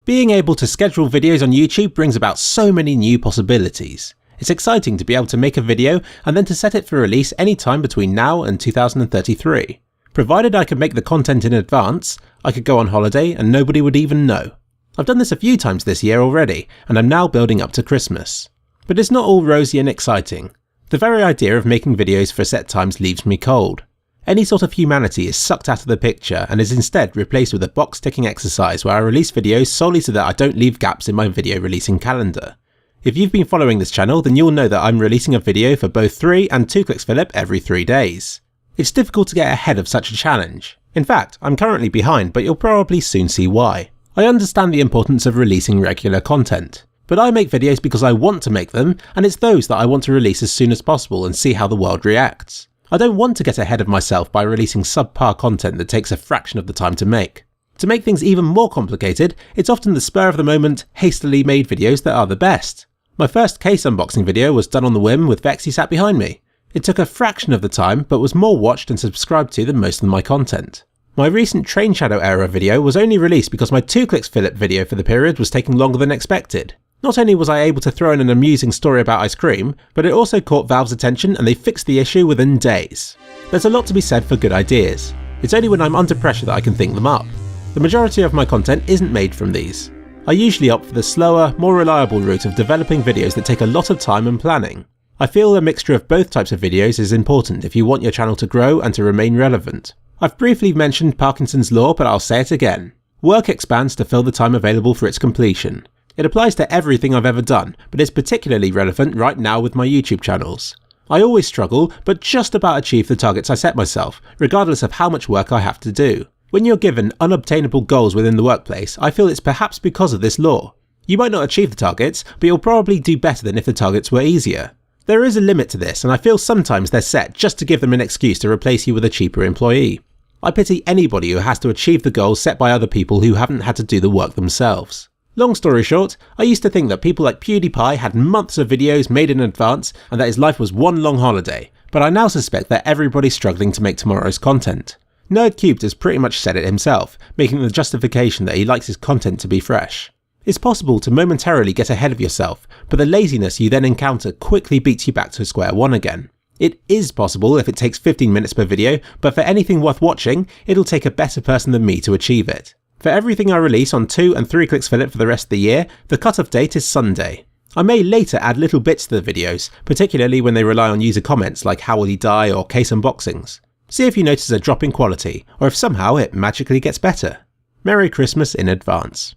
Being able to schedule videos on YouTube brings about so many new possibilities. It's exciting to be able to make a video and then to set it for release anytime between now and 2033. Provided I could make the content in advance, I could go on holiday and nobody would even know. I've done this a few times this year already, and I'm now building up to Christmas. But it's not all rosy and exciting. The very idea of making videos for set times leaves me cold. Any sort of humanity is sucked out of the picture and is instead replaced with a box-ticking exercise where I release videos solely so that I don't leave gaps in my video releasing calendar. If you've been following this channel, then you'll know that I'm releasing a video for both 3 and 2 kliksphilip every 3 days. It's difficult to get ahead of such a challenge. In fact, I'm currently behind, but you'll probably soon see why. I understand the importance of releasing regular content, but I make videos because I want to make them, and it's those that I want to release as soon as possible and see how the world reacts. I don't want to get ahead of myself by releasing subpar content that takes a fraction of the time to make. To make things even more complicated, it's often the spur of the moment, hastily made videos that are the best. My first case unboxing video was done on the whim with Vexy sat behind me. It took a fraction of the time, but was more watched and subscribed to than most of my content. My recent Train Shadow Era video was only released because my 2 kliksphilip video for the period was taking longer than expected. Not only was I able to throw in an amusing story about ice cream, but it also caught Valve's attention and they fixed the issue within days. There's a lot to be said for good ideas. It's only when I'm under pressure that I can think them up. The majority of my content isn't made from these. I usually opt for the slower, more reliable route of developing videos that take a lot of time and planning. I feel a mixture of both types of videos is important if you want your channel to grow and to remain relevant. I've briefly mentioned Parkinson's Law, but I'll say it again. Work expands to fill the time available for its completion. It applies to everything I've ever done, but is particularly relevant right now with my YouTube channels. I always struggle, but just about achieve the targets I set myself, regardless of how much work I have to do. When you're given unobtainable goals within the workplace, I feel it's perhaps because of this law. You might not achieve the targets, but you'll probably do better than if the targets were easier. There is a limit to this, and I feel sometimes they're set just to give them an excuse to replace you with a cheaper employee. I pity anybody who has to achieve the goals set by other people who haven't had to do the work themselves. Long story short, I used to think that people like PewDiePie had months of videos made in advance and that his life was one long holiday, but I now suspect that everybody's struggling to make tomorrow's content. NerdCubed has pretty much said it himself, making the justification that he likes his content to be fresh. It's possible to momentarily get ahead of yourself, but the laziness you then encounter quickly beats you back to square one again. It is possible if it takes 15 minutes per video, but for anything worth watching, it'll take a better person than me to achieve it. For everything I release on 2 and 3 kliksphilip for the rest of the year, the cut-off date is Sunday. I may later add little bits to the videos, particularly when they rely on user comments like how will he die or case unboxings. See if you notice a drop in quality, or if somehow it magically gets better. Merry Christmas in advance.